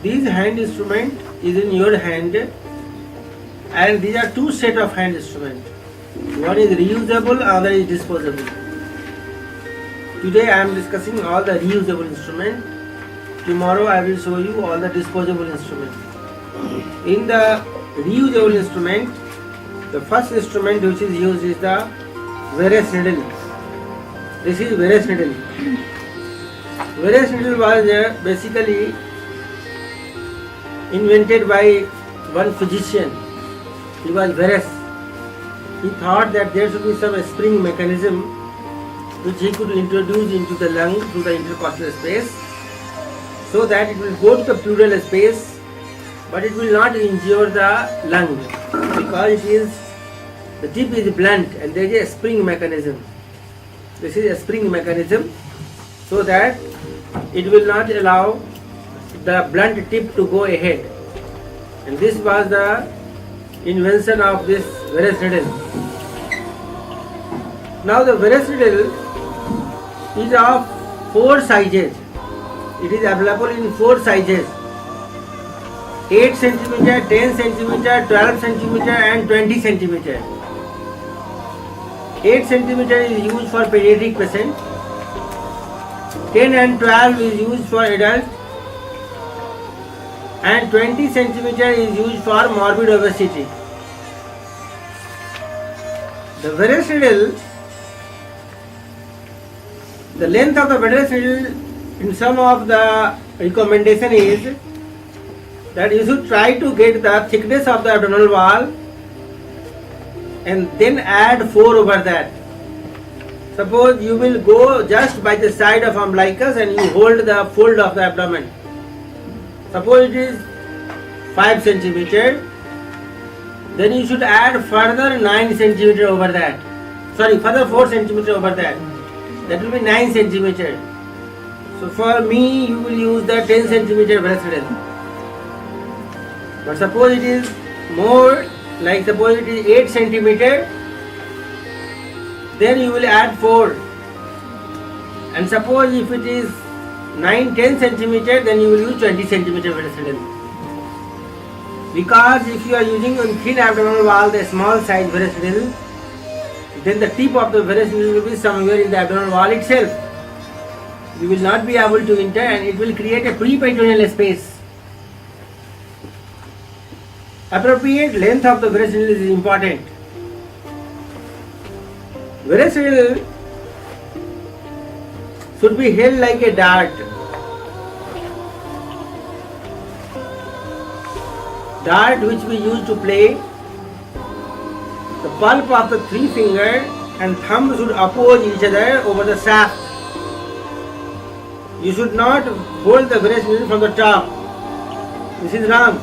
This hand instrument is in your hand, and these are two set of hand instrument. One is reusable, other is disposable. Today I am discussing all the reusable instrument. Tomorrow I will show you all the disposable instrument. In the reusable instrument, the first instrument which is used is the Veress needle. This is Veress needle. Veress needle was basically invented by one physician. He was Veress. He thought that there should be some spring mechanism which he could introduce into the lung through the intercostal space, so that it will go to the pleural space, but it will not injure the lung, because the tip is blunt and there is a spring mechanism. This is a spring mechanism, so that it will not allow the blunt tip to go ahead. And this was the invention of this Veress needle. Now the Veress needle is of 4 sizes. It is available in 4 sizes: 8 cm, 10 cm, 12 cm and 20 cm. 8 cm is used for pediatric patient, 10 and 12 is used for adult, and 20 cm is used for morbid obesity. The Veress needle, the length of the Veress needle in some of the recommendation is that you should try to get the thickness of the abdominal wall and then add 4 over that. Suppose you will go just by the side of umbilicus and you hold the fold of the abdomen. Suppose it is 5 cm, then you should add further 9 cm over that. Sorry, further 4 cm over that. That will be 9 cm. So for me, you will use the 10 cm Veress needle. But suppose it is more, like suppose it is 8 cm, then you will add 4. And suppose if it is 9-10 cm, then you will use 20 cm Veress needle. Because if you are using on thin abdominal wall the small size Veress needle, then the tip of the Veress needle will be somewhere in the abdominal wall itself. You will not be able to enter and it will create a pre-peritoneal space. Appropriate length of the Veress needle is important. Veress needle should be held like a dart. Dart which we use to play. The pulp of the 3 fingers and thumb should oppose each other over the shaft. You should not hold the Veress needle from the top. This is wrong.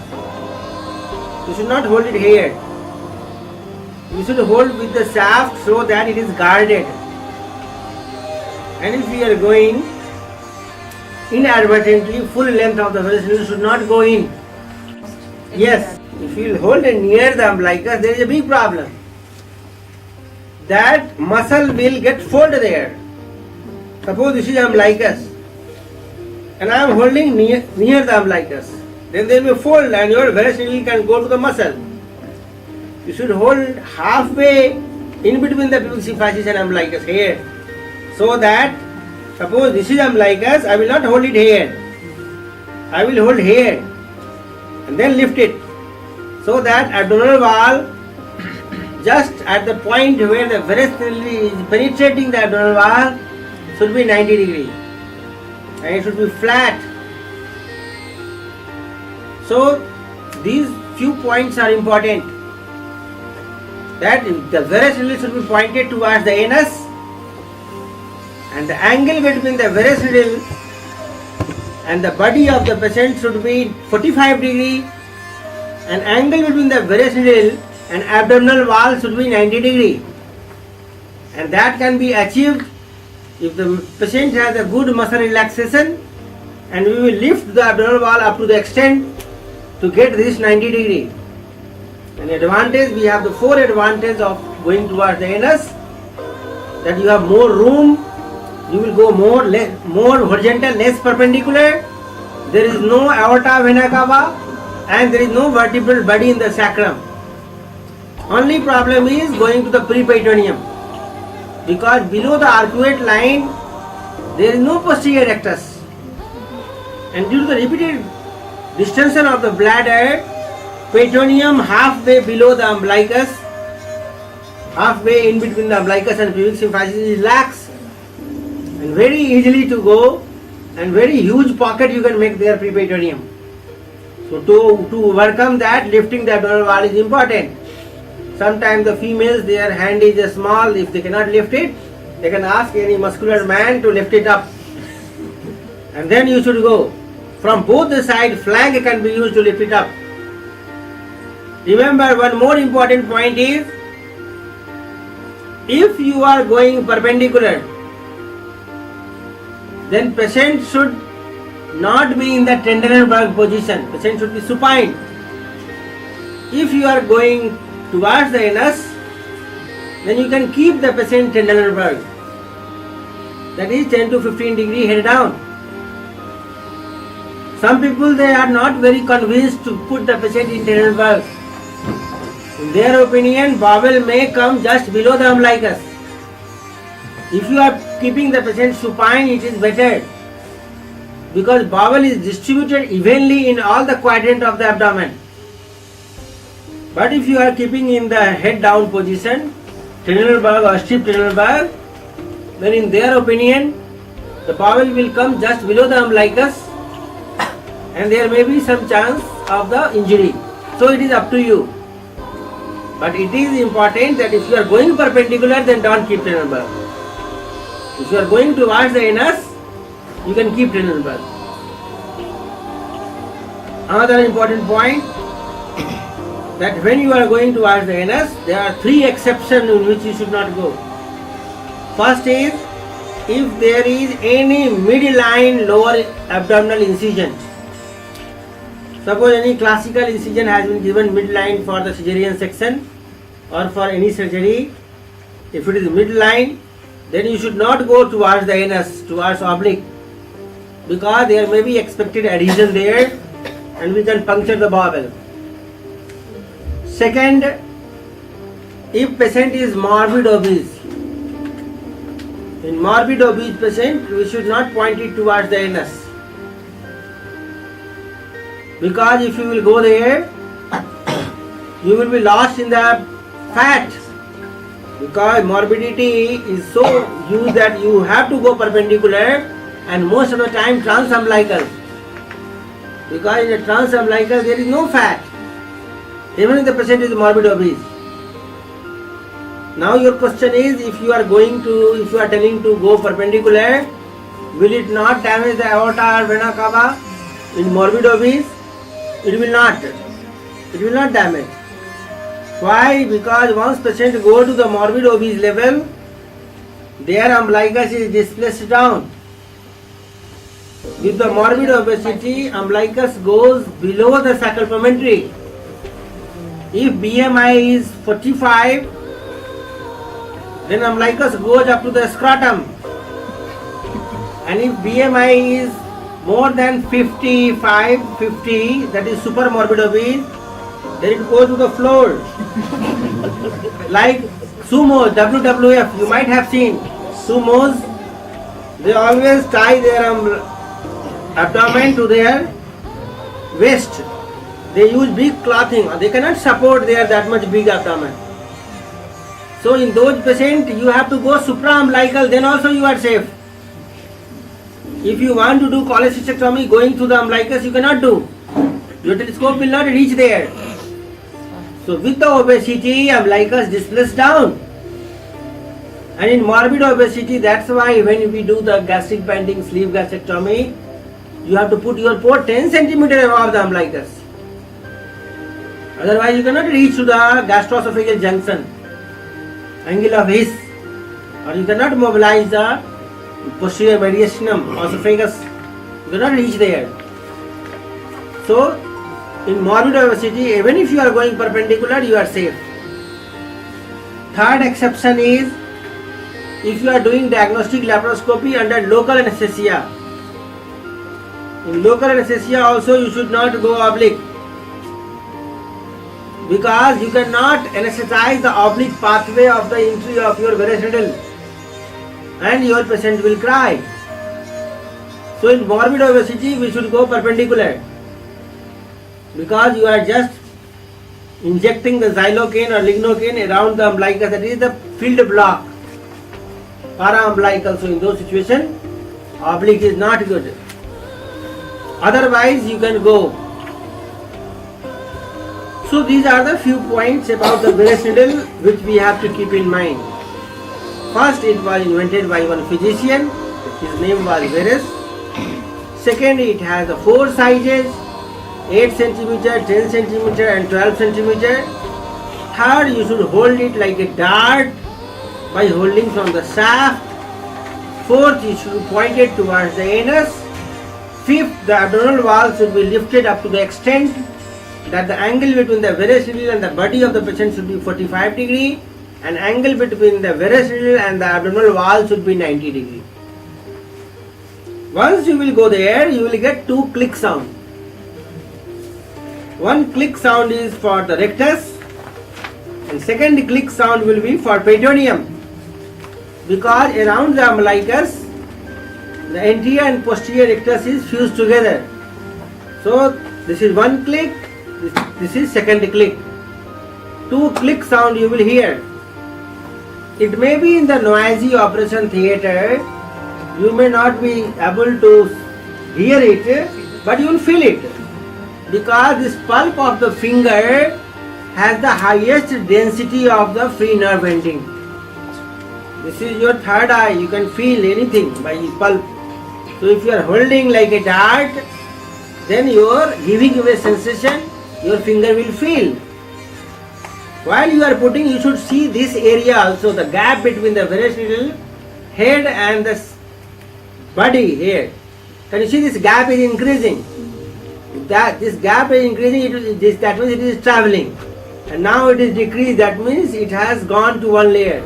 You should not hold it here. You should hold with the shaft so that it is guarded. And if we are going inadvertently, full length of the Veress needle should not go in. Yes, if you will hold it near the umbilicus, there is a big problem. That muscle will get folded there. Suppose this is umbilicus and I am holding near the umbilicus. Then there will be a fold and your Veress needle can go to the muscle. You should hold halfway in between the pubic symphysis and umbilicus here. So that, suppose this is umbilicus, I will not hold it here. I will hold here and then lift it. So that abdominal wall, just at the point where the Veress needle is penetrating the abdominal wall, should be 90 degrees. And it should be flat. So these few points are important. That the Veress needle should be pointed towards the anus, and the angle between the Veress needle and the body of the patient should be 45 degrees, and angle between the Veress needle and abdominal wall should be 90 degrees. And that can be achieved if the patient has a good muscle relaxation, and we will lift the abdominal wall up to the extent to get this 90 degree. An advantage, we have the 4 advantages of going towards the anus, that you have more room, you will go more horizontal, less perpendicular, there is no aorta vena cava and there is no vertebral body in the sacrum. Only problem is going to the periperitoneum, because below the arcuate line there is no posterior rectus, and due to the repeated distension of the bladder, peritoneum halfway below the umbilicus, halfway in between the umbilicus and pubic symphysis is lax and very easily to go, and very huge pocket you can make there periperitoneum. So to overcome that, lifting the abdominal wall is important. Sometimes the females, their hand is small, if they cannot lift it, they can ask any muscular man to lift it up. And then you should go. From both the sides, flank can be used to lift it up. Remember, one more important point is, if you are going perpendicular, then patient should not be in the Trendelenburg position. Patient should be supine. If you are going towards the anus, then you can keep the patient Trendelenburg. That is 10 to 15 degree head down. Some people, they are not very convinced to put the patient in Trendelenburg. In their opinion, bowel may come just below the umbilicus. If you are keeping the patient supine, it is better, because bowel is distributed evenly in all the quadrant of the abdomen. But if you are keeping in the head down position, Trendelenburg or strip Trendelenburg, then in their opinion, the bowel will come just below the umbilicus and there may be some chance of the injury. So it is up to you. But it is important that if you are going perpendicular, then don't keep Trendelenburg. If you are going towards the anus, you can keep Trendelenburg. Another important point, that when you are going towards the anus, there are 3 exceptions in which you should not go. First is, if there is any midline lower abdominal incision. Suppose any classical incision has been given midline for the cesarean section or for any surgery. If it is midline, then you should not go towards the anus, towards oblique, because there may be expected adhesion there and we can puncture the bowel. Second, if patient is morbid obese, in morbid obese patient, we should not point it towards the anus, because if you will go there, you will be lost in the fat, because morbidity is so huge that you have to go perpendicular, and most of the time transumbilical, because in the transumbilical there is no fat, even if the patient is morbid obese. Now your question is, if you are telling to go perpendicular, will it not damage the aorta or vena cava in morbid obese? It will not. It will not damage. Why? Because once patient go to the morbid obese level, their umbilicus is displaced down. With the morbid obesity, umbilicus goes below the sacral promontory. If BMI is 45, then umbilicus goes up to the scrotum. And if BMI is more than 55, 50, that is super morbid obese, then it goes to the floor. Like sumo, WWF, you might have seen. Sumos, they always tie their abdomen to their waist. They use big clothing. They cannot support that much big abdomen. So in those patients, you have to go supraumbilical, then also you are safe. If you want to do cholecystectomy going through the umbilicus, you cannot do. Your telescope will not reach there. So with the obesity, umbilicus displaced down. And in morbid obesity, that's why when we do the gastric banding sleeve gastrectomy, you have to put your port 10 centimeters above the umbilicus. Otherwise, you cannot reach to the gastroesophageal junction, angle of His, or you cannot mobilize the posterior mediastinum, esophagus. You cannot reach there. So, in morbid obesity, even if you are going perpendicular, you are safe. Third exception is, if you are doing diagnostic laparoscopy under local anesthesia. In local anesthesia also you should not go oblique, because you cannot anesthetize the oblique pathway of the entry of your varus needle and your patient will cry. So in morbid obesity we should go perpendicular, because you are just injecting the xylocaine or lignocaine around the umbilicus, that is the field block, para-umbilical. So in those situations oblique is not good. Otherwise you can go. So these are the few points about the varus needle which we have to keep in mind. First, it was invented by one physician, his name was Veress. Second, it has the 4 sizes, 8 cm, 10 cm and 12 cm. Third, you should hold it like a dart by holding from the shaft. Fourth, you should point it towards the anus. Fifth, the abdominal wall should be lifted up to the extent that the angle between the varus needle and the body of the patient should be 45 degree, and angle between the varus needle and the abdominal wall should be 90 degree. Once you will go there, you will get 2 click sound. One click sound is for the rectus, and second click sound will be for peritoneum, because around the umbilicus the anterior and posterior rectus is fused together. So this is one click, this is second click. 2 click sound you will hear. It may be in the noisy operation theatre, you may not be able to hear it, but you will feel it, because this pulp of the finger has the highest density of the free nerve ending. This is your third eye, you can feel anything by pulp. So if you are holding like a dart, then you are giving away sensation, your finger will feel. While you are putting, you should see this area also, the gap between the varus needle head and the body here. Can you see this gap is increasing? That this gap is increasing, that means it is traveling. And now it is decreased, that means it has gone to one layer.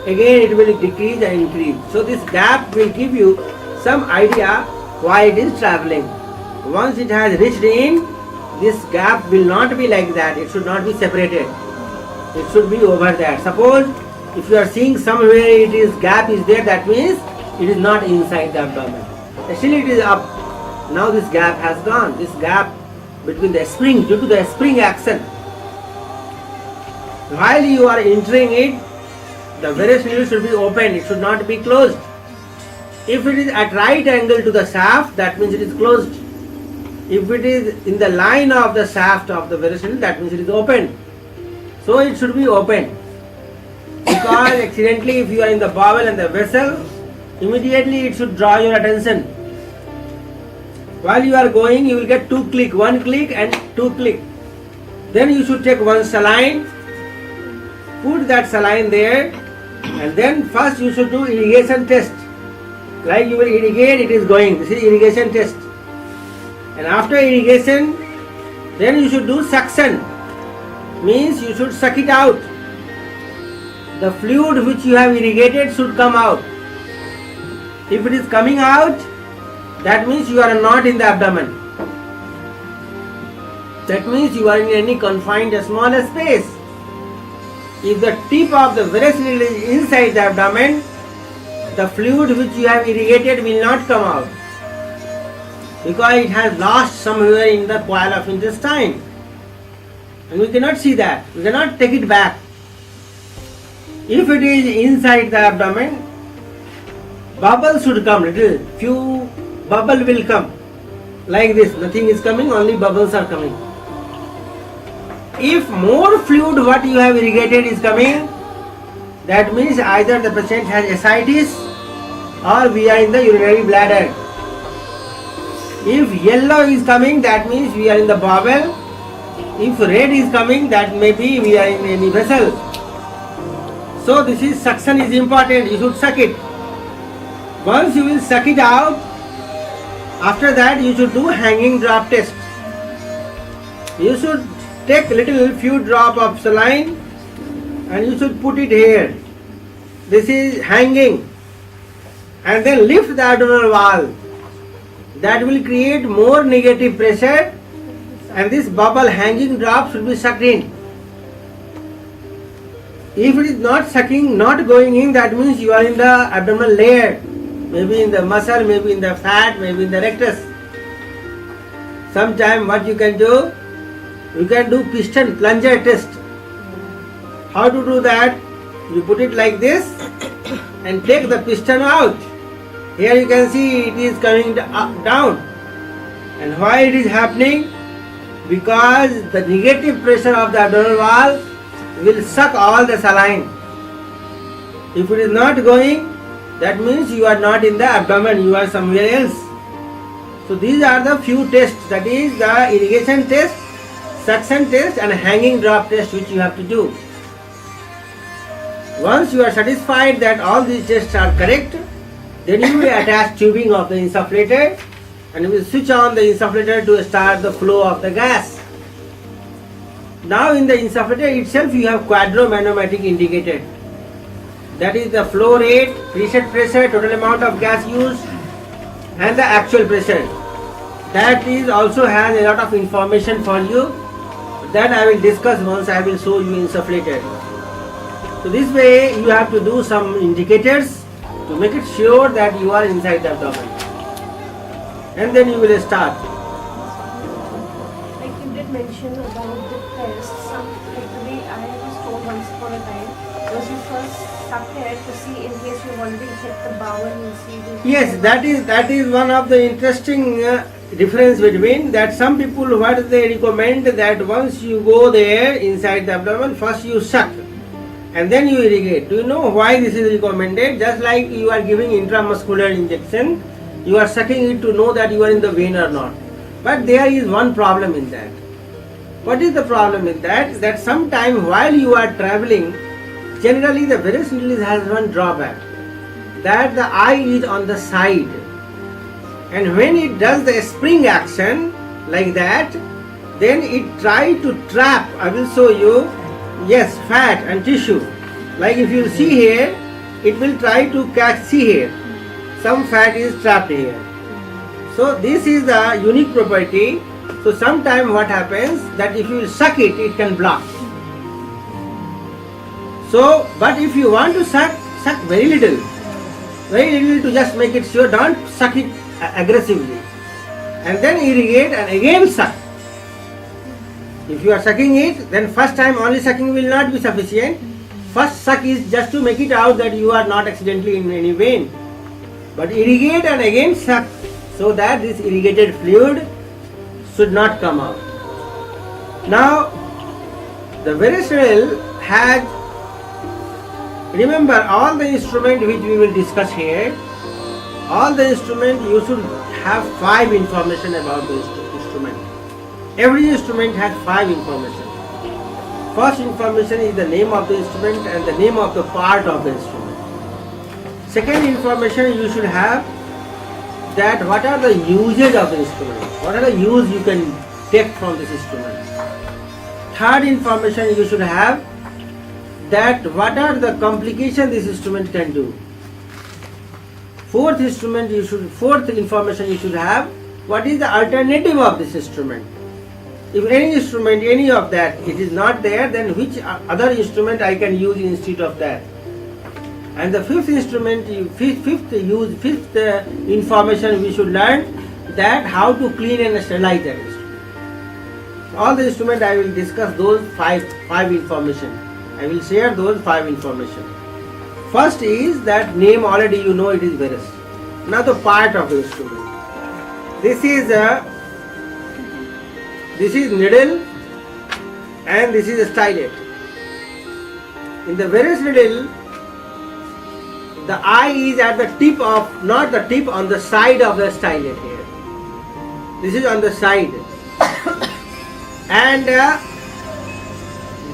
Again it will decrease and increase. So this gap will give you some idea why it is traveling. Once it has reached in, this gap will not be like that. It should not be separated. It should be over there. Suppose if you are seeing somewhere it is gap is there, that means it is not inside the abdomen. Actually it is up. Now this gap has gone. This gap between the spring, due to the spring action. While you are entering it, the varus needle should be open. It should not be closed. If it is at right angle to the shaft, that means it is closed. If it is in the line of the shaft of the varus needle, that means it is open. So it should be open. Because accidentally if you are in the bowel and the vessel, immediately it should draw your attention. While you are going, you will get 2 click, 1 click and 2 click. Then you should take one saline, put that saline there, and then first you should do irrigation test. Like you will irrigate, it is going. This is irrigation test. And after irrigation, then you should do suction. Means you should suck it out. The fluid which you have irrigated should come out. If it is coming out, that means you are not in the abdomen. That means you are in any confined small space. If the tip of the varus needle is inside the abdomen, the fluid which you have irrigated will not come out, because it has lost somewhere in the coil of intestine. And we cannot see that. We cannot take it back. If it is inside the abdomen, bubbles should come, little few bubble will come. Like this, nothing is coming, only bubbles are coming. If more fluid what you have irrigated is coming, that means either the patient has ascites or we are in the urinary bladder. If yellow is coming, that means we are in the bowel. If red is coming, that may be we are in any vessel. So this is suction is important. You should suck it. Once you will suck it out, after that you should do hanging drop test. You should take little few drop of saline and you should put it here. This is hanging. And then lift the abdominal wall. that will create more negative pressure, and this bubble hanging drop should be sucked in. If it is not sucking, not going in, that means you are in the abdominal layer, maybe in the muscle, maybe in the fat, maybe in the rectus. Sometime what you can do, you can do piston plunger test. How to do that? You put it like this and take the piston out. Here you can see it is coming down. And why it is happening? Because the negative pressure of the abdominal wall will suck all the saline. If it is not going, that means you are not in the abdomen, you are somewhere else. So these are the few tests, that is the irrigation test, suction test and hanging drop test which you have to do. Once you are satisfied that all these tests are correct, then you will attach tubing of the insufflator and you will switch on the insufflator to start the flow of the gas. Now in the insufflator itself you have quadromanometric indicator. That is the flow rate, preset pressure, total amount of gas used and the actual pressure. That is also has a lot of information for you. That I will discuss once I will show you insufflator. So this way you have to do some indicators to make it sure that you are inside the abdomen. And then you will start. Like you did mention about the test, like the way I was told once upon a time was you first suck it to see in case you already hit the bowel and you see the... Yes, that is one of the interesting difference between that. Some people what they recommend that once you go there inside the abdomen, first you suck and then you irrigate. Do you know why this is recommended? Just like you are giving intramuscular injection, you are sucking it to know that you are in the vein or not. But there is one problem in that. What is the problem in that? That sometime while you are traveling, generally the varus needle has one drawback, that the eye is on the side, and when it does the spring action like that, then it try to trap, I will show you, yes, fat and tissue. Like if you see here, it will try to catch, see here, some fat is trapped here. So this is the unique property. So sometime what happens, that if you suck it, it can block. So, but if you want to suck very little to just make it sure, don't suck it aggressively. And then irrigate and again suck. If you are sucking it, then first time only sucking will not be sufficient. First suck is just to make it out that you are not accidentally in any vein. But irrigate and again suck so that this irrigated fluid should not come out. Now, the varus needle has, remember all the instrument which we will discuss here, all the instrument you should have 5 information about the instrument. Every instrument has 5 information. First information is the name of the instrument and the name of the part of the instrument. Second information you should have that what are the usage of the instrument, what are the use you can take from this instrument. Third information you should have that what are the complications this instrument can do. Fourth information you should have, what is the alternative of this instrument. If any instrument, any of that, it is not there, then which other instrument I can use instead of that. And the fifth information we should learn, that how to clean and sterilize that instrument. All the instrument I will discuss those five information. I will share those 5 information. First is that name, already you know it is varus. Now the part of the instrument. This is needle and this is a stylet. In the varus needle, the eye is at the tip of, not the tip, on the side of the stylet here. This is on the side. And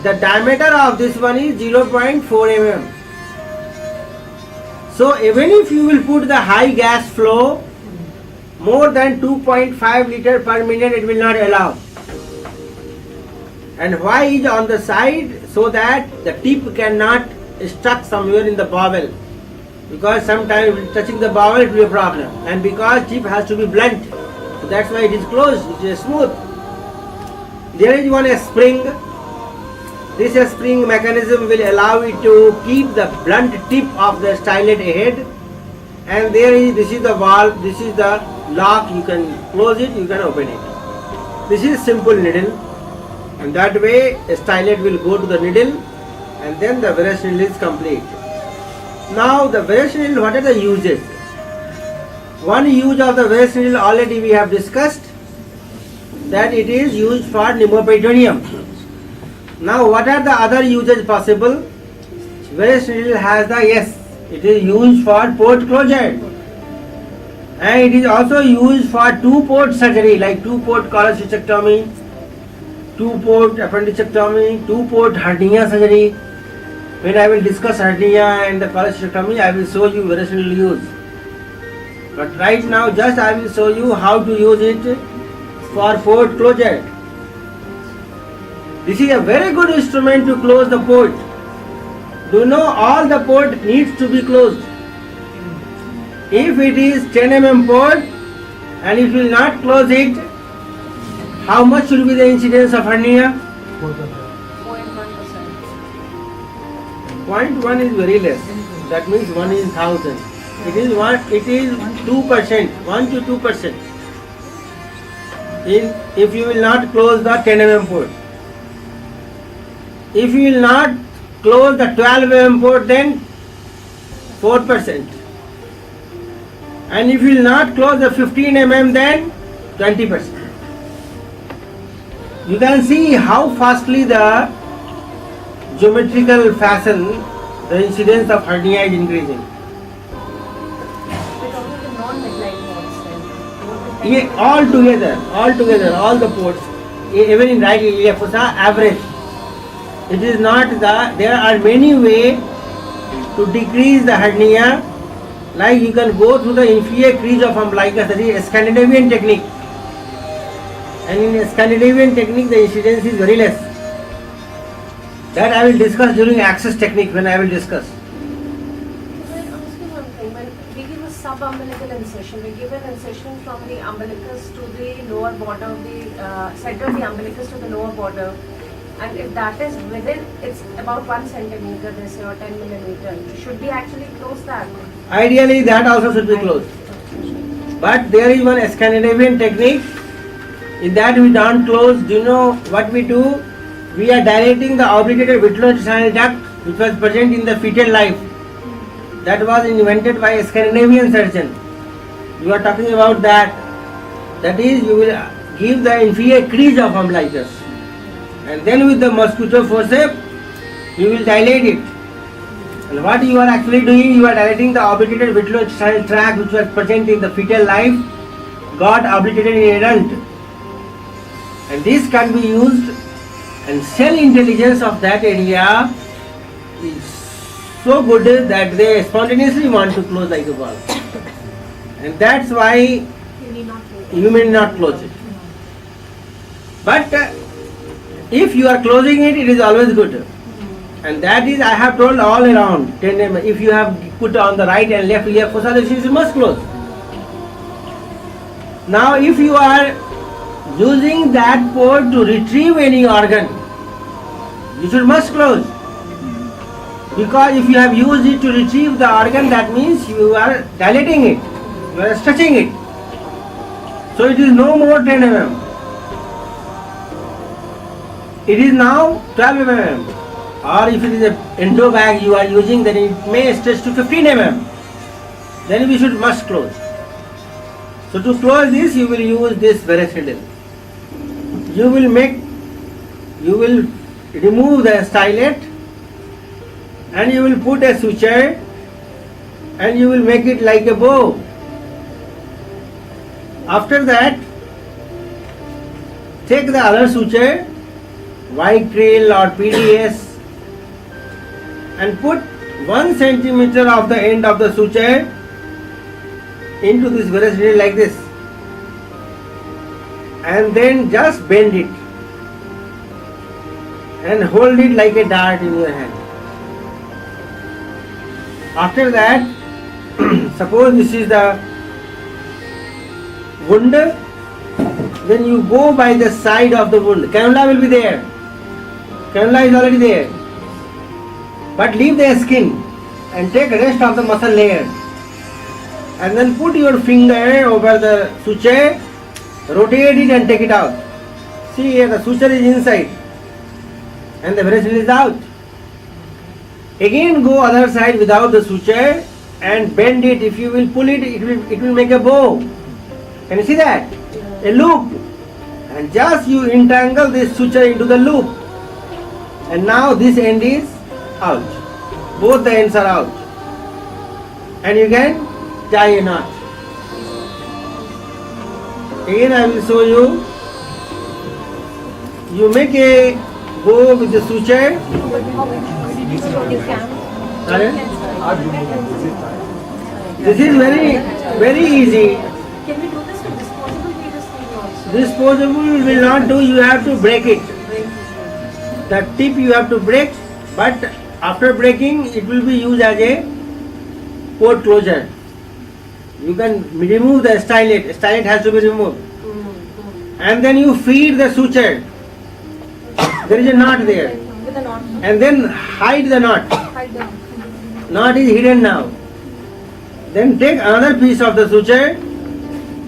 the diameter of this one is 0.4 mm. So even if you will put the high gas flow, more than 2.5 liter per minute, it will not allow. And why is on the side? So that the tip cannot stuck somewhere in the bowel. Because sometimes touching the bowel it will be a problem. And because tip has to be blunt. So that's why it is closed, it is smooth. There is one spring. This spring mechanism will allow it to keep the blunt tip of the stylet ahead, and this is the valve, this is the lock. You can close it, you can open it. This is simple needle, and that way a stylet will go to the needle, and then the Veress needle is complete. Now the Veress needle, what are the uses? One use of the Veress needle already we have discussed, that it is used for pneumoperitoneum. Now what are the other uses possible? Veress needle has it is used for port closure, and it is also used for two-port surgery like two-port cholecystectomy, two-port appendicectomy, two-port hernia surgery. When I will discuss hernia and the cholecystectomy, I will show you Veress needle use. But right now just I will show you how to use it for port closure. This is a very good instrument to close the port. Do you know all the port needs to be closed? If it is 10 mm port and it will not close it, how much will be the incidence of hernia? 0.1%. 0.1 is very less. That means 1 in 1000. It is 2%, 1 to 2%. If you will not close the 10 mm port. If you will not close the 12 mm port, then 4%. And if you will not close the 15 mm, then 20%. You can see how fastly the geometrical fashion, the incidence of hernia is increasing. With only the non-midline ports then. Yeah, all together, all the ports, even in right iliac fossa, average. It is not there are many ways to decrease the hernia, like you can go through the inferior crease of umbilicus, that is a Scandinavian technique. And in a Scandinavian technique the incidence is very less. That I will discuss during access technique when I will discuss. So I'm asking one thing, when we give a subumbilical incision, we give an incision from the umbilicus to the lower border of the center of the umbilicus to the lower border. And if that is within, it's about 1 centimeter, they say, or 10 millimeter. Should we actually close that? Ideally that also should be closed. But there is one Scandinavian technique. In that we don't close. Do you know what we do? We are dilating the obligated vitreointestinal duct which was present in the fetal life. That was invented by a Scandinavian surgeon. You are talking about that. That is, you will give the inferior crease of umbilicus. And then with the mosquito forceps, you will dilate it. And what you are actually doing, you are dilating the obliterated vitreointestinal tract which was present in the fetal life, got obliterated in adult. And this can be used, and cell intelligence of that area is so good that they spontaneously want to close like a valve. And that's why you may not close it. But if you are closing it, it is always good. And that is, I have told all around, 10 mm, if you have put on the right and left iliac fossa, you must close. Now if you are using that port to retrieve any organ, you must close. Because if you have used it to retrieve the organ, that means you are dilating it, you are stretching it. So it is no more 10 mm. It is now 12 mm. Or if it is an endo bag you are using, then it may stretch to 15 mm. Then we must close. So to close this, you will use this Veress needle. You will remove the stylet and you will put a suture and you will make it like a bow. After that, take the other suture, white krill or PDS, and put 1 centimeter of the end of the suture into this Veress needle like this, and then just bend it and hold it like a dart in your hand. After that, suppose this is the wound then you go by the side of the wound. Cannula will be there. Cannula is already there. But leave the skin and take rest of the muscle layer. And then put your finger over the suture, rotate it and take it out. See here, the suture is inside and the varus needle is out. Again go other side without the suture and bend it. If you will pull it, it will make a bow. Can you see that? A loop. And just you entangle this suture into the loop. And now this end is out. Both the ends are out. And you can tie a knot. Again I will show you. You make a bow with the suture. You can. This is very easy. Can we do this with disposable weightless thing also? Disposable will not do, you have to break it. The tip you have to break, but after breaking it will be used as a port closure. You can remove the stylet. Stylet has to be removed. And then you feed the suture. There is a knot there. With a knot. And then hide the knot. Hide down. Knot is hidden now. Then take another piece of the suture.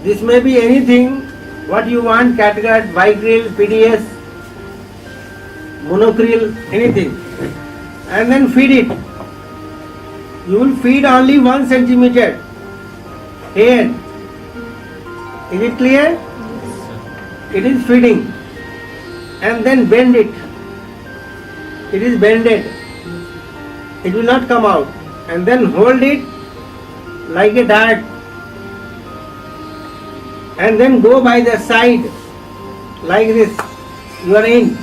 This may be anything what you want, catgut, vicryl, PDS, monocryl, anything. And then feed it. You will feed only 1 centimeter. Here. Is it clear? It is feeding. And then bend it. It is bended. It will not come out. And then hold it like a dart. And then go by the side like this. You are in.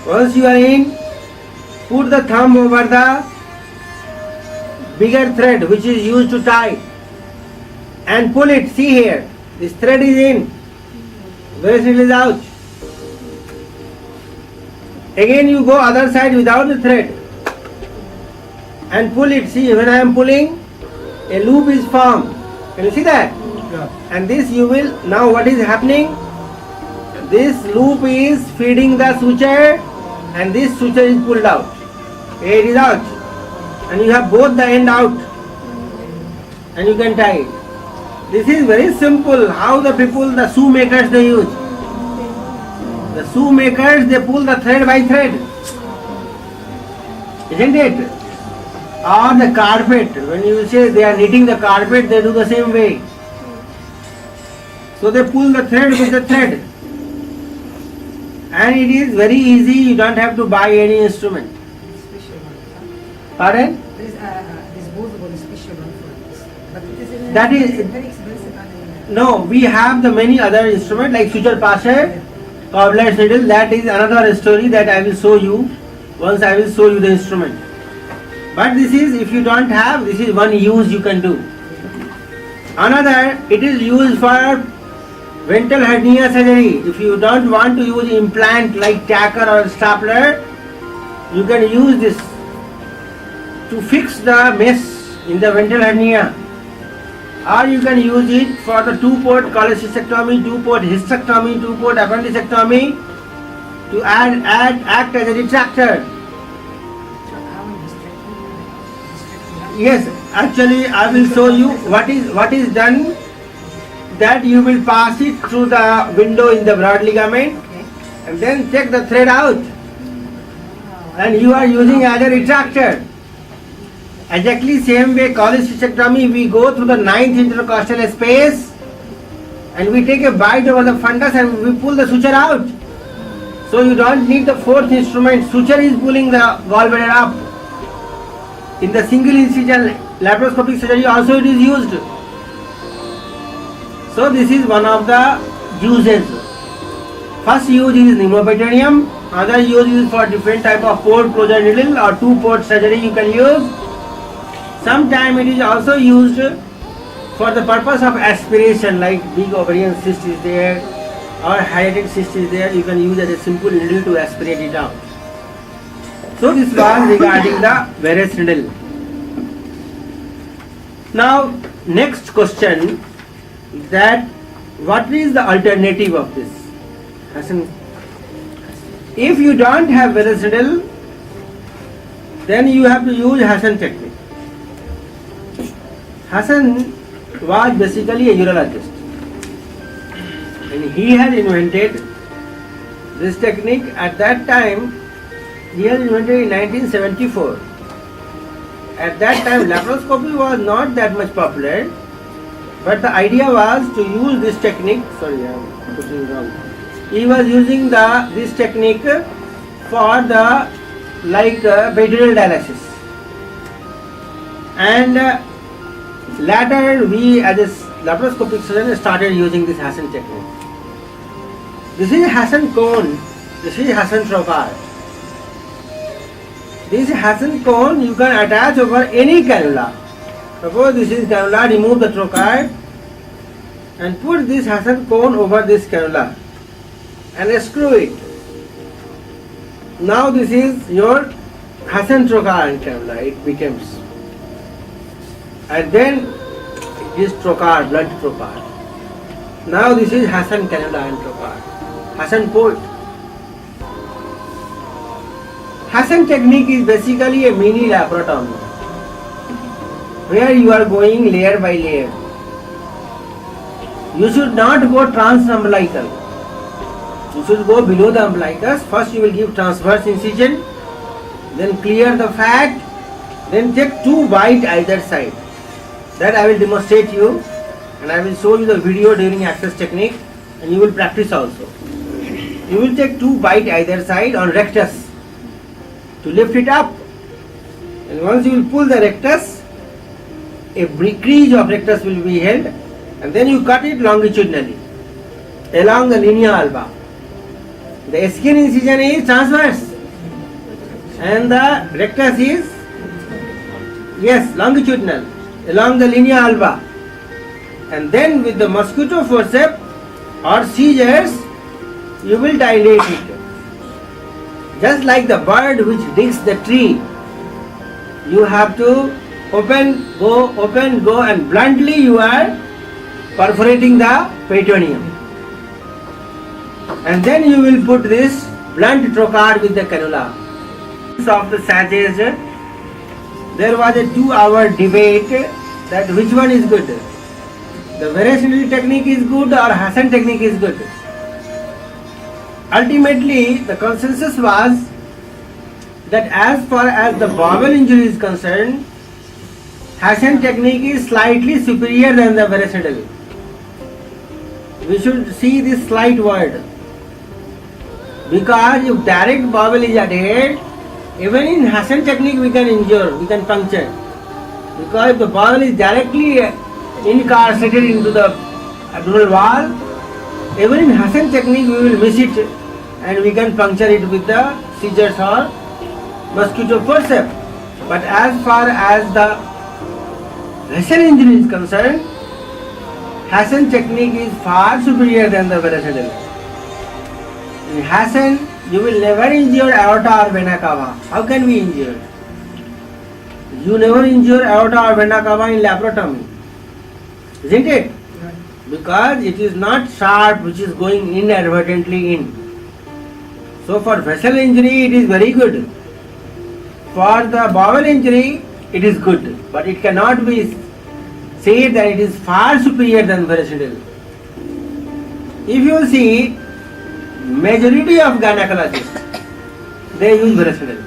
Once you are in, put the thumb over the bigger thread which is used to tie and pull it. See here, this thread is in, varus needle is out. Again you go other side without the thread and pull it. See, when I am pulling, a loop is formed. Can you see that? Yeah. And this you will, now what is happening? This loop is feeding the suture and this suture is pulled out. Here it is out. And you have both the end out. And you can tie it. This is very simple. How the people, the shoe makers, they use. The shoe makers, they pull the thread by thread. Isn't it? Or the carpet. When you say they are knitting the carpet, they do the same way. So they pull the thread with the thread. And it is very easy, you don't have to buy any instrument. Special one. Pardon? There is a disposable special one for this. But it is in That is- very expensive. And, No, we have the many other instruments like suture passer, cobbler's needle. That is another story that I will show you. Once I will show you the instrument. But this is, if you don't have, this is one use you can do. Another, it is used for ventral hernia surgery. If you don't want to use implant like tacker or stapler, you can use this to fix the mess in the ventral hernia. Or you can use it for the 2-port cholecystectomy, 2-port hysterectomy, 2-port appendicectomy to act as a retractor. Yes, actually I will show you what is done. That you will pass it through the window in the broad ligament and then take the thread out and you are using as a retractor. Exactly same way cholecystectomy, we go through the 9th intercostal space and we take a bite over the fundus and we pull the suture out. So you don't need the 4th instrument. Suture is pulling the gallbladder up. In the single incision laparoscopic surgery also it is used. So this is one of the uses. First use is pneumoperitoneum, other use is for different type of port closure needle or 2-port surgery you can use. Sometime it is also used for the purpose of aspiration, like big ovarian cyst is there or hiatal cyst is there, you can use as a simple needle to aspirate it out. So this was regarding the varus needle. Now next question, that what is the alternative of this? Hassan, if you don't have Verecidal, then you have to use Hassan technique. Hassan was basically a urologist, and he had invented this technique. At that time, he had invented in 1974. At that time, laparoscopy was not that much popular, but the idea was to use this technique. Sorry, I am putting wrong. He was using this technique for the peritoneal dialysis, and later we as a laparoscopic surgeon started using this Hassan technique. This is Hassan cone. This is Hassan trocar. This Hassan cone you can attach over any cannula. Suppose this is cannula, remove the trocar and put this Hassan cone over this cannula and screw it. Now this is your Hassan trocar cannula, it becomes. And then it is trocar, blood trocar. Now this is Hassan cannula and trocar, Hassan port. Hassan technique is basically a mini laparotomy, where you are going layer by layer. You should not go transumbilical. You should go below the umbilicus. First you will give transverse incision, then clear the fat, then take 2 bites either side. That I will demonstrate you, and I will show you the video during access technique, and you will practice also. You will take 2 bites either side on rectus to lift it up, and once you will pull the rectus, a crease of rectus will be held, and then you cut it longitudinally along the linea alba. The skin incision is transverse and the rectus is longitudinal along the linea alba, and then with the mosquito forceps or scissors you will dilate it. Just like the bird which digs the tree, you have to open, go, and bluntly you are perforating the peritoneum. And then you will put this blunt trocar with the cannula. Of the sachets, there was a 2-hour debate that which one is good. The Verecidal technique is good or Hassan technique is good. Ultimately, the consensus was that as far as the bowel injury is concerned, Hassan technique is slightly superior than the Verecidal. We should see this slight word, because if direct bowel is adhered, even in Hassan technique we can injure, we can puncture. Because if the bowel is directly incarcerated into the abdominal wall, even in Hassan technique we will miss it and we can puncture it with the scissors or mosquito forceps. But as far as the vessel injury is concerned, Hassan technique is far superior than the Verecidal. In Hassan, you will never injure aorta or vena cava. How can we injure? You never injure aorta or vena cava in laparotomy, isn't it? Because it is not sharp which is going inadvertently in. So for vessel injury it is very good. For the bowel injury it is good, but it cannot be said that it is far superior than Verecidal. If you see, majority of gynecologists, they use Verecidal.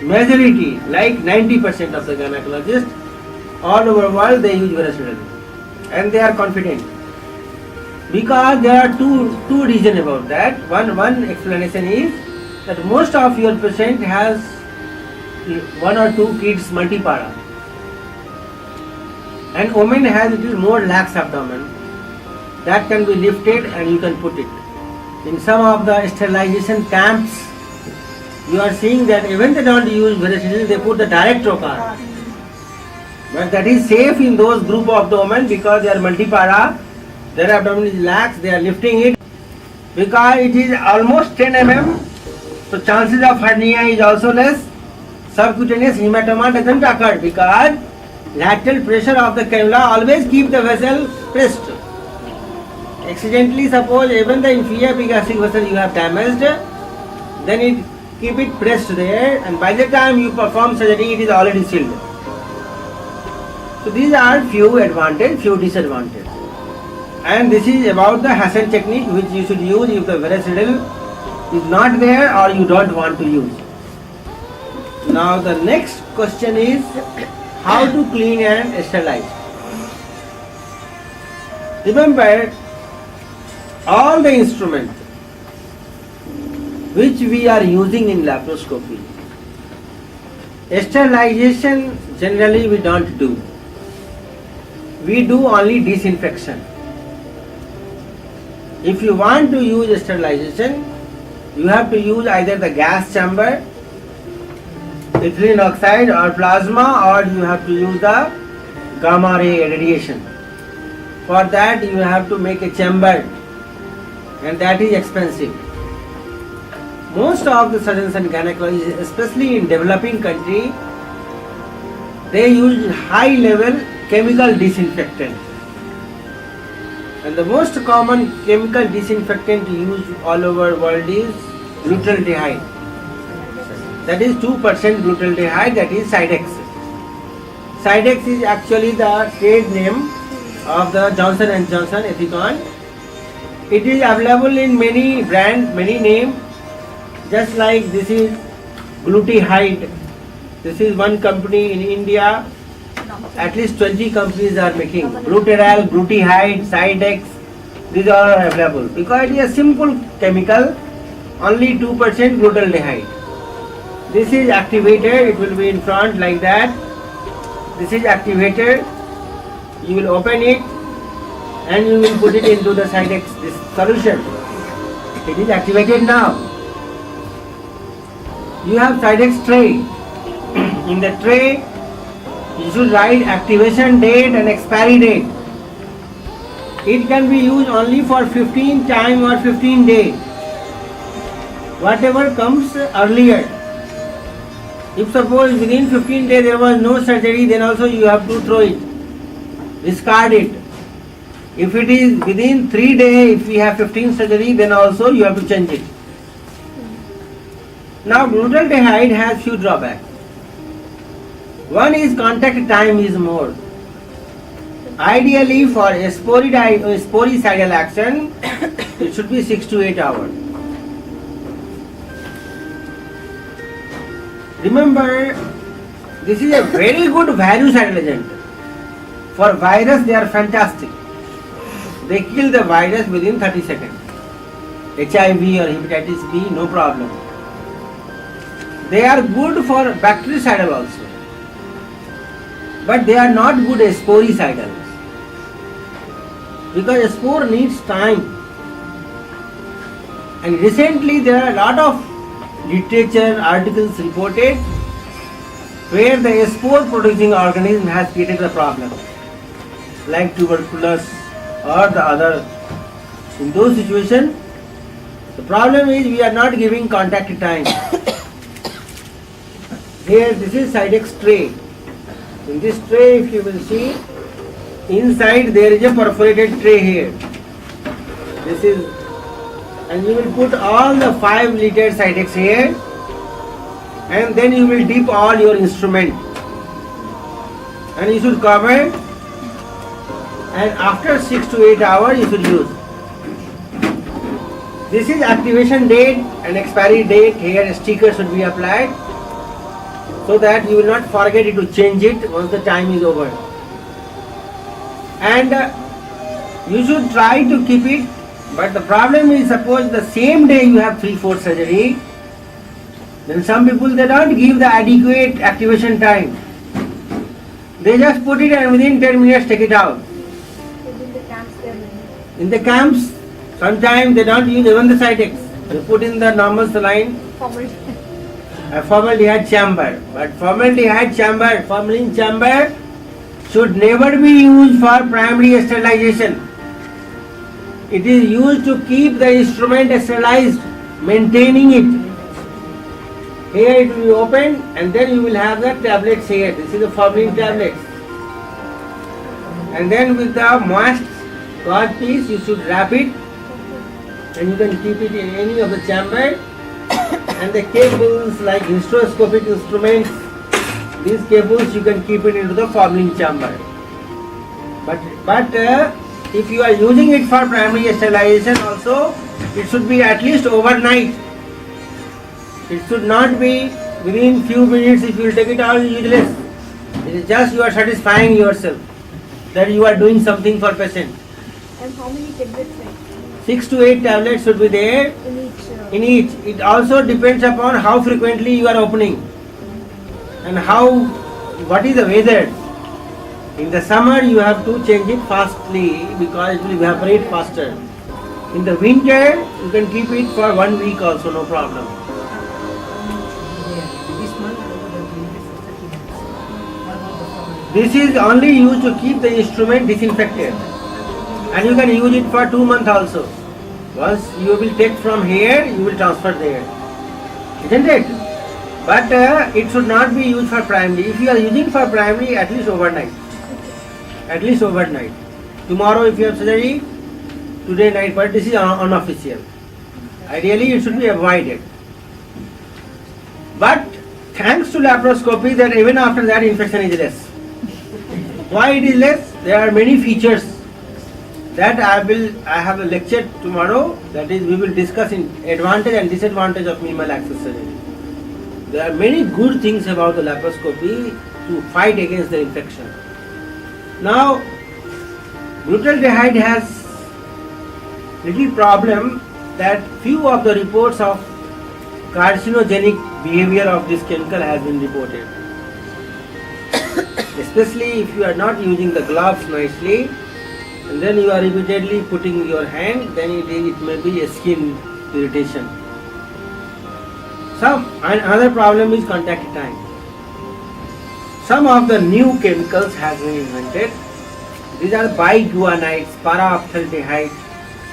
Majority, like 90% of the gynecologists all over the world, they use Verecidal, and they are confident. Because there are two reasons about that. One explanation is that most of your patient has 1 or 2 kids multipara, and woman has a little more lax abdomen that can be lifted and you can put it. In some of the sterilization camps, you are seeing that even they don't use Verecidal, they put the direct trocar. But that is safe in those group of the women because they are multipara, their abdomen is lax, they are lifting it. Because it is almost 10 mm, so chances of hernia is also less. Subcutaneous hematoma doesn't occur because lateral pressure of the cannula always keep the vessel pressed. Accidentally, suppose even the inferior epigastric vessel you have damaged, then it keep it pressed there, and by the time you perform surgery, it is already sealed. So these are few advantage, few disadvantage. And this is about the Hassan technique which you should use if the varus riddle is not there or you don't want to use. Now the next question is how to clean and sterilize. Remember, all the instruments which we are using in laparoscopy, sterilization generally we don't do. We do only disinfection. If you want to use sterilization, you have to use either the gas chamber, ethylene oxide or plasma, or you have to use the gamma ray radiation. For that you have to make a chamber, and that is expensive. Most of the surgeons and gynecologists, especially in developing country, they use high level chemical disinfectant. And the most common chemical disinfectant used all over world is glutathione. That is 2% glutathione, that is Sidex. Sidex is actually the trade name of the Johnson & Johnson Ethicon. It is available in many brands, many names, just like this is Glutathione. This is one company in India. At least 20 companies are making Glutathione, Glutathione, Sidex. These are available because it is a simple chemical, only 2% glutathione. This is activated, it will be in front like that. This is activated. You will open it and you will put it into the Sidex, this solution. It is activated now. You have Sidex tray. In the tray, you should write activation date and expiry date. It can be used only for 15 time or 15 days. Whatever comes earlier. If suppose within 15 days there was no surgery, then also you have to throw it, discard it. If it is within 3 days, if we have 15 surgery, then also you have to change it. Now glutathione has few drawbacks. One is contact time is more. Ideally for sporicidal action, it should be 6 to 8 hours. Remember, this is a very good virucidal agent. For virus, they are fantastic. They kill the virus within 30 seconds. HIV or hepatitis B, no problem. They are good for bactericidal also. But they are not good as sporicidal. Because a spore needs time. And recently there are a lot of literature articles reported where the spore producing organism has created a problem, like tuberculosis or the other. In those situations, the problem is we are not giving contact time. Here this is Sidex tray. In this tray, if you will see, inside there is a perforated tray here. This is, and you will put all the 5 liter Sidex here, and then you will dip all your instrument, and you should cover, and after 6 to 8 hours you should use. This is activation date and expiry date. Here a sticker should be applied, so that you will not forget it to change it once the time is over. And you should try to keep it, but the problem is suppose the same day you have 3-4 surgery, then some people they don't give the adequate activation time. They just put it and within 10 minutes take it out. In the camps, sometimes they don't use even the Sidex. They put in the normal saline. A formaldehyde chamber, but formaldehyde chamber, formalin chamber should never be used for primary sterilization. It is used to keep the instrument sterilized, maintaining it. Here it will be opened and then you will have the tablets here. This is the formalin tablets. And then with the moist cod piece, you should wrap it and you can keep it in any of the chamber. And the cables like hysteroscopic instruments, these cables you can keep it into the forming chamber. But if you are using it for primary sterilization also, it should be at least overnight. It should not be within few minutes. If you will take it out, useless. It is just you are satisfying yourself that you are doing something for patient. And how many tablets? 6 to 8 tablets should be there in each. It also depends upon how frequently you are opening and what is the weather. In the summer you have to change it fastly because it will evaporate faster. In the winter you can keep it for 1 week also, no problem. This month I would have been for 30 minutes. What about the following? This is only used to keep the instrument disinfected, and you can use it for 2 months also. Once you will take from here, you will transfer there, isn't it? But it should not be used for primary. If you are using for primary, at least overnight. At least overnight. Tomorrow if you have surgery, today night, but this is unofficial. Ideally it should be avoided. But thanks to laparoscopy, that even after that infection is less. Why it is less? There are many features that I have a lecture tomorrow, that is we will discuss in advantage and disadvantage of minimal access surgery. There are many good things about the laparoscopy to fight against the infection. Now, butylaldehyde has little problem that few of the reports of carcinogenic behavior of this chemical has been reported. Especially if you are not using the gloves nicely, and then you are repeatedly putting your hand, then it may be a skin irritation. Another problem is contact time. Some of the new chemicals have been invented. These are biguanides, paraphthaldehyde,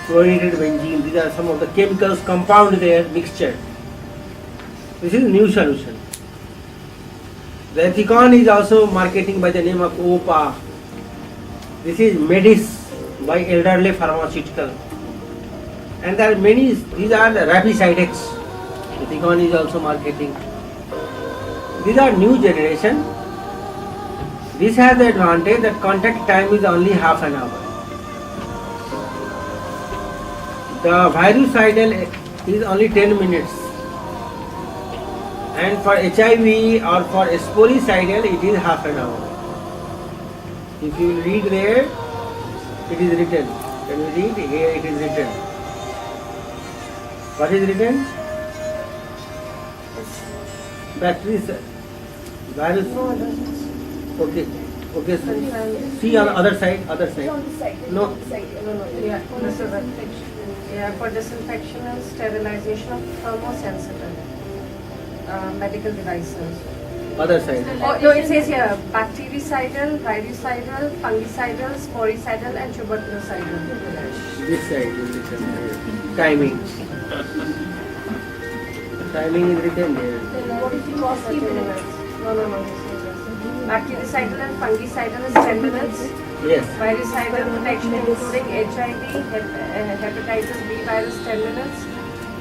chlorinated benzene. These are some of the chemicals compound their mixture. This is a new solution. The Ethicon is also marketing by the name of OPA. This is Medis by Elderly Pharmaceutical. And there are many, these are the Rapicidex. Ethicon is also marketing. These are new generation. This has the advantage that contact time is only half an hour. The virucidal is only 10 minutes. And for HIV or for sporicidal it is half an hour. If you will read there, it is written. Can you read? Here it is written. What is written? Bacteria, virus. Okay. Okay. See on the other side. Other side. No. Yeah, this is it. Yeah, for disinfection and sterilization of thermosensitive medical devices. Other side. Oh, no, it says here bactericidal, virucidal, fungicidal, sporicidal, and tuberculocidal. This side is written. Timing. Timing is written there. What if it was 30 minutes? No. Bactericidal and fungicidal is 10 minutes. Yes. Virucidal protection including HIV, hepatitis B virus 10 minutes.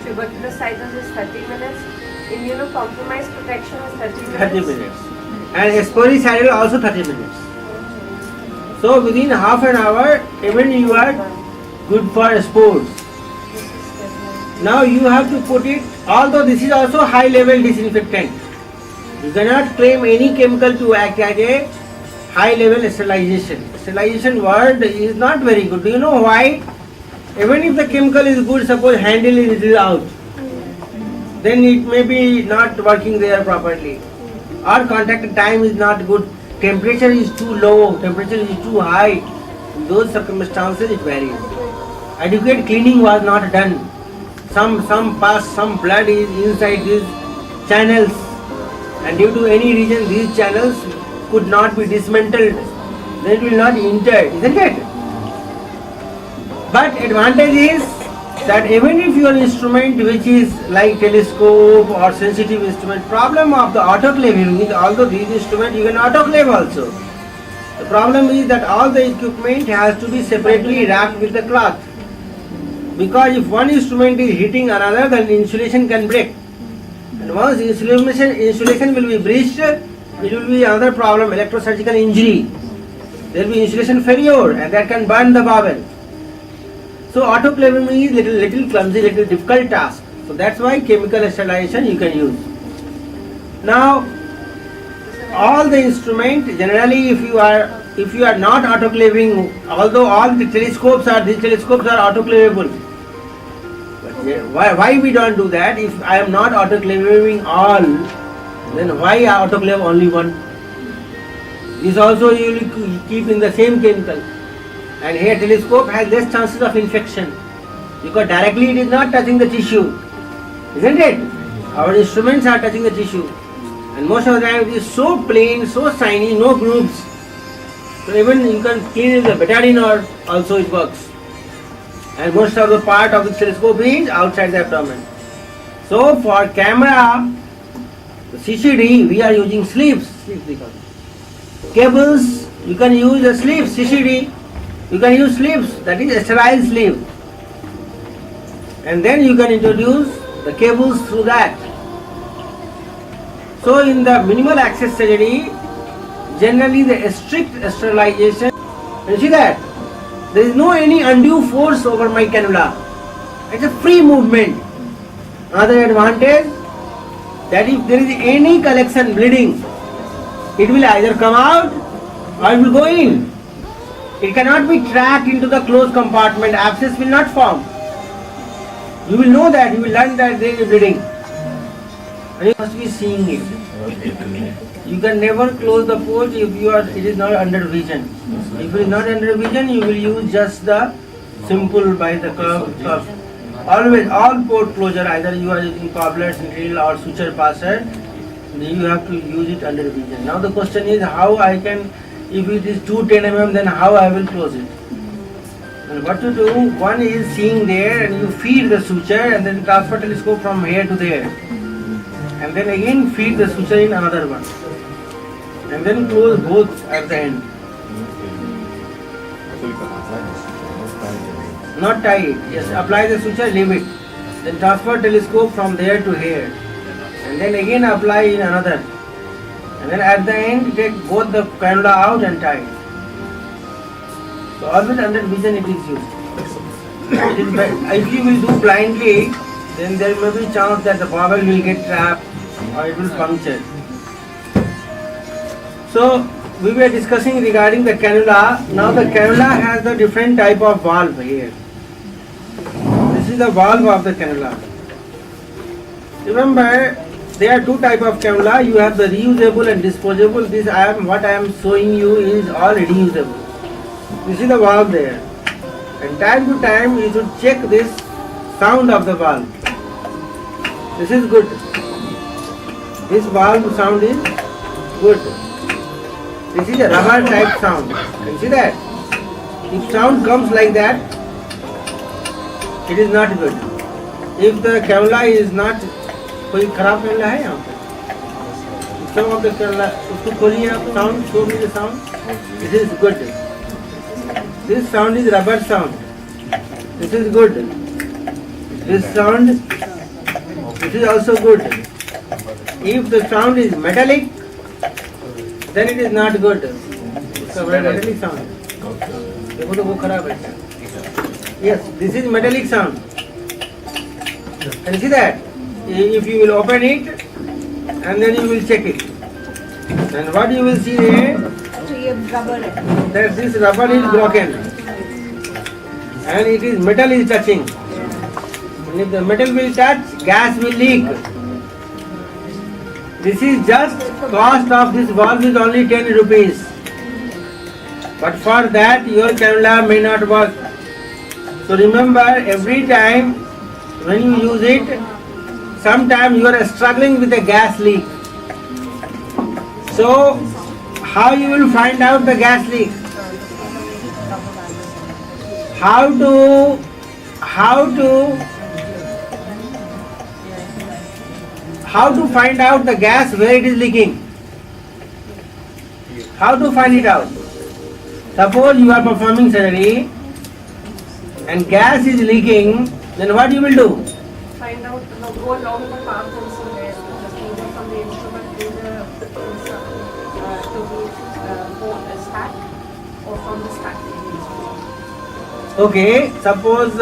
Tuberculocidal is 30 minutes. Immunocompromised protection is 30 minutes. 30 minutes. And sporicidal also 30 minutes. So within half an hour, even you are good for sports. Now you have to put it, although this is also high level disinfectant. You cannot claim any chemical to act as a high level sterilization. Sterilization word is not very good. Do you know why? Even if the chemical is good, suppose handle is out, then it may be not working there properly. Or contact time is not good. Temperature is too low, temperature is too high. In those circumstances it varies. Adequate cleaning was not done. Some pus, some blood is inside these channels, and due to any reason these channels could not be dismantled. They will not enter, isn't it? But advantage is that even if your instrument which is like telescope or sensitive instrument, problem of the autoclaving is, although these instruments you can autoclave also. The problem is that all the equipment has to be separately wrapped with the cloth. Because if one instrument is hitting another, then insulation can break. And once insulation will be breached, it will be another problem, electrosurgical injury. There will be insulation failure and that can burn the bowel. So autoclaving is little clumsy, little difficult task. So that's why chemical sterilization you can use. Now, all the instrument generally, if you are not autoclaving, although all the telescopes are autoclavable. But why we don't do that? If I am not autoclaving all, then why autoclave only one? This also you will keep in the same chemical. And here telescope has less chances of infection because directly it is not touching the tissue, isn't it? Our instruments are touching the tissue, and most of the time it is so plain, so shiny, no grooves. So even you can clean with the betadine or also it works. And most of the part of the telescope is outside the abdomen. So for camera, the CCD, we are using sleeves. Cables, you can use a sleeve, CCD. You can use sleeves, that is a sterile sleeve. And then you can introduce the cables through that. So in the minimal access surgery, generally the strict sterilization, you see that? There is no any undue force over my cannula. It's a free movement. Another advantage, that if there is any collection bleeding, it will either come out or it will go in. It cannot be tracked into the closed compartment. Abscess will not form. You will know that, you will learn that there is bleeding. And you must be seeing it. You can never close the port if it is not under vision. If it is not under vision, you will use just the simple by the curve. Always, all port closure, either you are using cobbler, drill or suture passer, you have to use it under vision. Now the question is how I can, if it is 210 mm, then how I will close it. And what to do, one is seeing there and you feed the suture and then transfer telescope from here to there. And then again feed the suture in another one. And then close both at the end. Not tie it, yes, apply the suture, leave it. Then transfer telescope from there to here. And then again apply in another. And then at the end take both the cannula out and tie it. So always under vision it is used. If you will do blindly, then there may be chance that the bowel will get trapped or it will puncture. So we were discussing regarding the cannula. Now the cannula has a different type of valve here. This is the valve of the cannula. Remember, there are two types of cannula. You have the reusable and disposable. What I am showing you is all reusable. This is the valve there. And time to time you should check this sound of the valve. This is good. This valve sound is good. This is a rubber type sound. Can you see that? If sound comes like that, it is not good. If the cannula is not, कोई खराब cannula है यहाँ पे? Some of the cannula, उसको खोलिए आप sound, show me the sound. This is good. This sound is rubber sound. This is good. This sound, this is also good. If the sound is metallic, then it is not good. इसका बड़ा metallic sound. देखो तो वो खराब है. Yes, this is metallic sound. Can you see that? If you will open it and then you will check it. And what you will see there, that this rubber is broken. And it is metal is touching. And if the metal will touch, gas will leak. This is just cost of this valve is only 10 rupees. But for that your cannula may not work. So remember, every time when you use it, sometimes you are struggling with a gas leak. So how you will find out the gas leak? How to find out the gas where it is leaking? How to find it out? Suppose you are performing surgery and gas is leaking, then what you will do? Find out, go along the path also there, just either from the instrument to the stack or from the stack to the instrument. Okay, suppose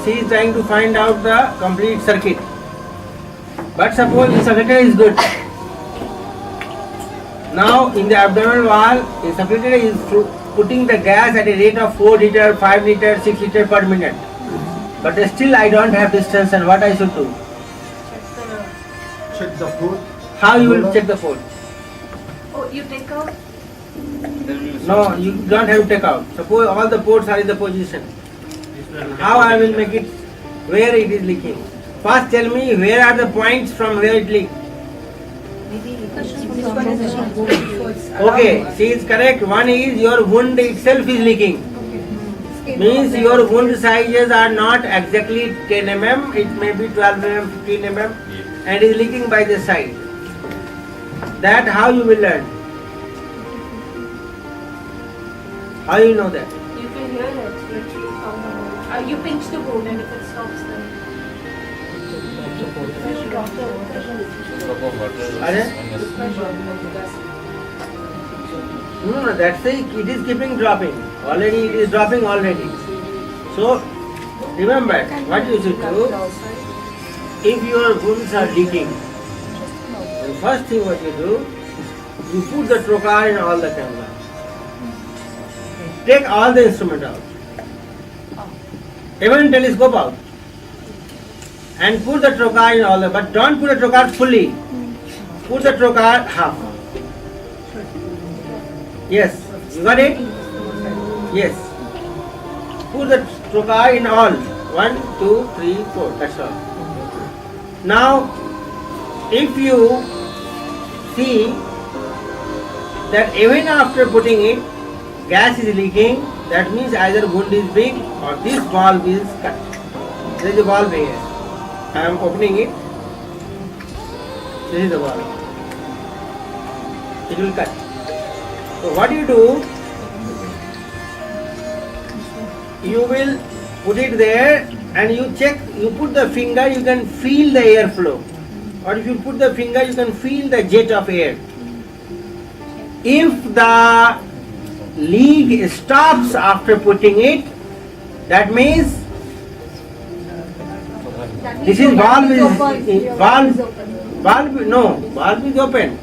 she is trying to find out the complete circuit. But suppose the circuit is good. Now in the abdominal wall, the circuit is putting the gas at a rate of 4 liter, 5 liter, 6 liter per minute. But still I don't have distance, and what I should do? Check the port. How you will check the port? Oh, you take out. No, you don't have to take out. Suppose all the ports are in the position. How I will make it, where it is leaking? First tell me where are the points from where it leaks. Okay, she is correct. One is your wound itself is leaking. Means your wound sizes are not exactly 10 mm, it may be 12 mm, 15 mm and is leaking by the side. That how you will learn? How you know that? You can hear it literally from the wound. You pinch the wound and if it stops then. No, that's it is keeping dropping. Already it is dropping already. So remember what you should do. If your wounds are leaking, the first thing what you do, you put the trocar in all the camera. Take all the instrument out. Even telescope out. And put the trocar in all the, but don't put the trocar fully. Put the trocar half. Yes, you got it? Yes. Put the trocar in all. 1, 2, 3, 4. That's all. Now, if you see that even after putting it, gas is leaking, that means either wound is big or this valve is cut. There is a valve here. I am opening it. This is the valve. It will cut. So what you do? You will put it there and you check, you put the finger, you can feel the air flow. Or if you put the finger, you can feel the jet of air. If the leak stops after putting it, that means this is valve is open,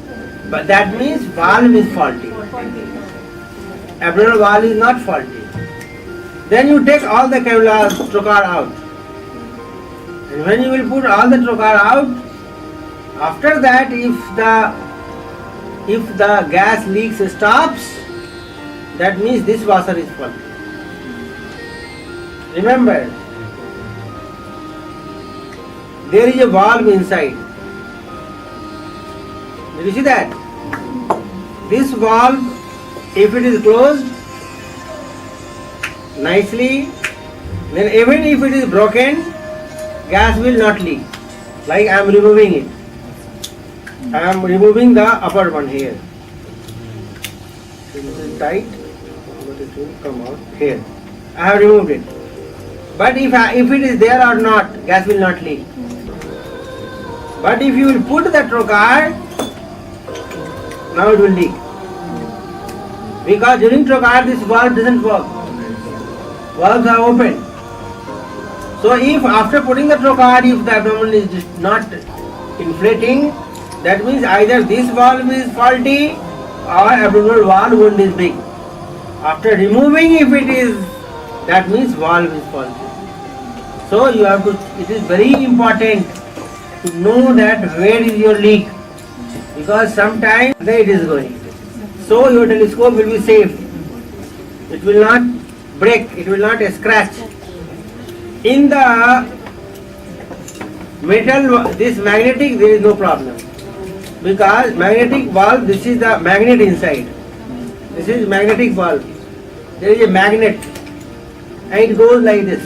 but that means valve is faulty. Abdominal wall is not faulty. Then you take all the cannula trocar out, and when you will put all the trocar out, after that if the gas leaks stops, that means this washer is faulty. Remember, there is a valve inside. Did you see that? This valve, if it is closed nicely, then even if it is broken, gas will not leak. Like I am removing it. I am removing the upper one here. This is tight, but it will come out here. I have removed it. But if it is there or not, gas will not leak. But if you will put the trocar, now it will leak. Because during trocar this valve doesn't work. Valves are open. So if after putting the trocar, if the abdomen is not inflating, that means either this valve is faulty or abdominal wall wound is big. After removing, if it is, that means valve is faulty. So you have to, it is very important to know that where is your leak, because sometimes there it is going. So your telescope will be safe. It will not break, it will not scratch. In the metal, this magnetic, there is no problem. Because magnetic valve, this is the magnet inside. This is magnetic valve. There is a magnet and it goes like this.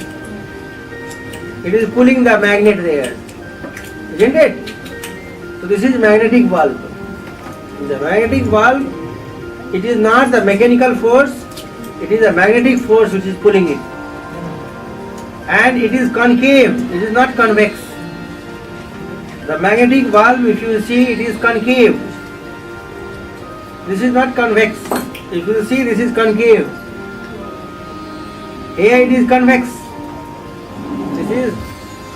It is pulling the magnet there. Isn't it? So this is magnetic valve. In the magnetic valve, it is not the mechanical force, It is a magnetic force which is pulling it. And it is concave, it is not convex. The magnetic valve, if you see, it is concave. This is not convex. If you see, this is concave. Here it is convex. This is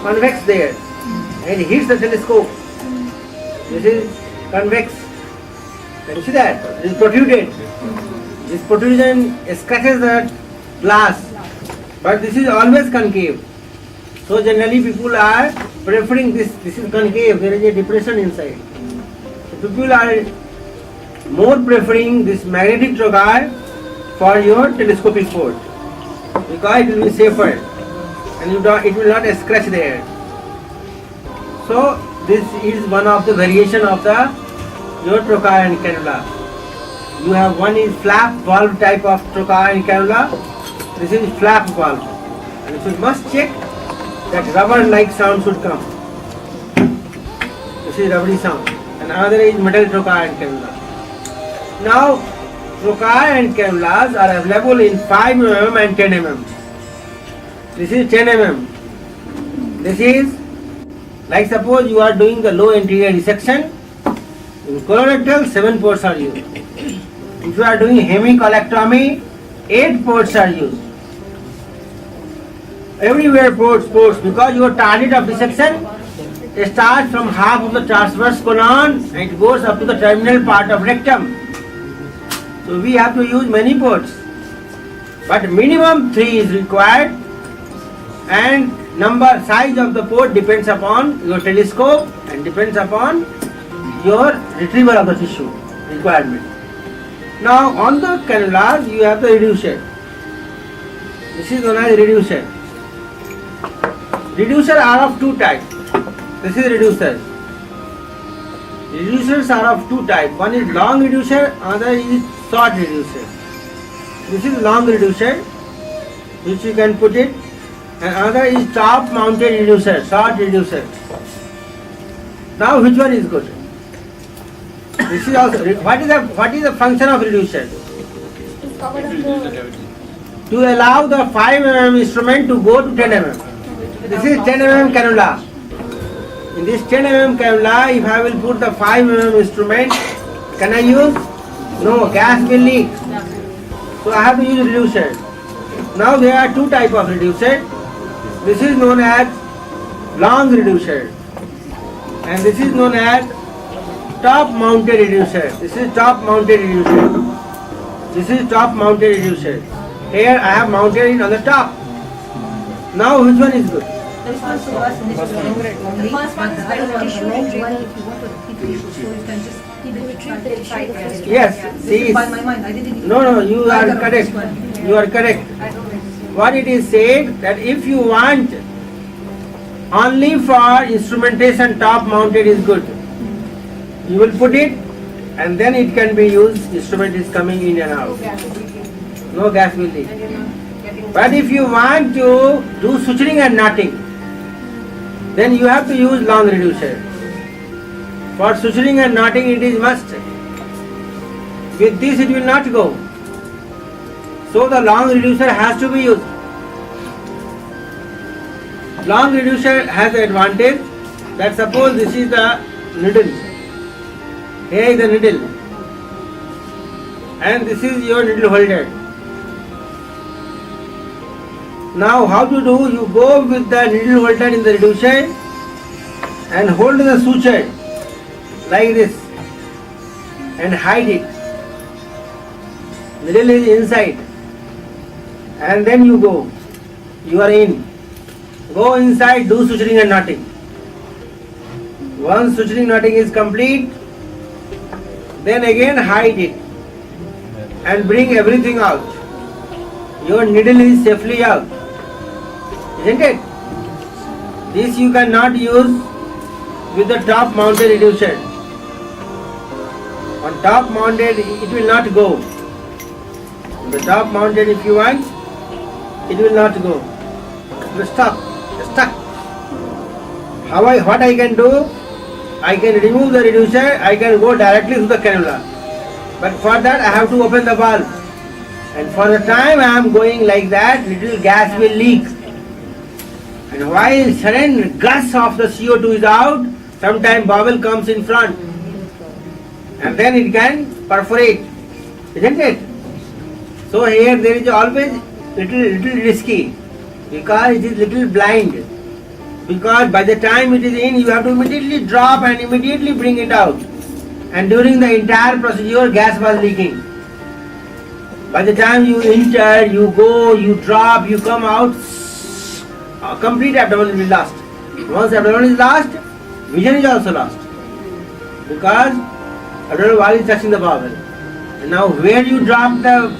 convex there. And it hits the telescope. This is convex. Can you see that? It is protruded. This protrusion scratches the glass. But this is always concave. So generally people are preferring this. This is concave. There is a depression inside. So people are more preferring this magnetic trocar for your telescopic port because it will be safer and it will not scratch there. So this is one of the variation of the your trocar and cannula. You have one is flap valve type of trocar and cannula. This is flap valve. And you must check that rubber like sound should come. This is rubbery sound. And another is metal trocar and cannula. Now, trocar and cannulas are available in 5 mm and 10 mm. This is 10 mm. This is, like suppose you are doing the low anterior dissection, in colorectal 7 ports are used. If you are doing hemicolectomy, 8 ports are used. Everywhere ports, because your target of dissection starts from half of the transverse colon and it goes up to the terminal part of rectum. So we have to use many ports, but minimum 3 is required, and size of the port depends upon your telescope and depends upon your retrieval of the tissue requirement. Now on the cannulas you have the reducer. This is known as reducer. Reducer are of two types. This is reducer. Reducers are of two types. One is long reducer, other is short reducer. This is long reducer, which you can put it, and other is top mounted reducer, short reducer. Now which one is good? This is also, what is the function of reducer? To allow the 5 mm instrument to go to 10 mm. This is 10 mm cannula. In this 10 mm cannula, if I will put the 5 mm instrument, can I use? No, gas will leak. So I have to use reducer. Now there are two types of reducer. This is known as long reducer, and this is known as top mounted reducer. This is top mounted reducer. This is top mounted reducer. Here I have mounted it on the top. Now which one is good? The first one is The first one is better one. tissue If retrieval. you want to keep the issue, so you can just keep it Retrieve the inside issue there. first. Yes, see. By my mind, I didn't. No, you I are got correct. this one. You are correct. I don't know. What it is said that if you want only for instrumentation top mounted is good. You will put it and then it can be used. Instrument is coming in and No out. gas is leaking, No gas will leak. and you're not getting. But if you want to do suturing and knotting, then you have to use long reducer. For suturing and knotting it is must. With this it will not go. So the long reducer has to be used. Long reducer has the advantage that suppose this is the needle. Here is the needle. And this is your needle holder. Now how to do? You go with the needle holder in the reducer and hold the suture like this and hide it. Needle is inside. And then you go. You are in. Go inside, do suturing and knotting. Once suturing knotting is complete, then again hide it and bring everything out. Your needle is safely out. Isn't it? This you cannot use with the top mounted reducer. On top mounted it will not go. On the top mounted if you want, it will not go. It will stop. Stuck. What I can do? I can remove the reducer, I can go directly to the cannula. But for that I have to open the valve. And for the time I am going like that, little gas will leak. And while sudden gush of the CO2 is out, sometime bubble comes in front. And then it can perforate. Isn't it? So here there is always little risky. Because it is little blind. Because by the time it is in, you have to immediately drop and immediately bring it out. And during the entire procedure, gas was leaking. By the time you enter, you go, you drop, you come out, complete abdomen will be lost. Once abdomen is lost, vision is also lost. Because abdominal wall is touching the bowel. And now where you drop the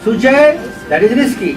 suture, that is risky.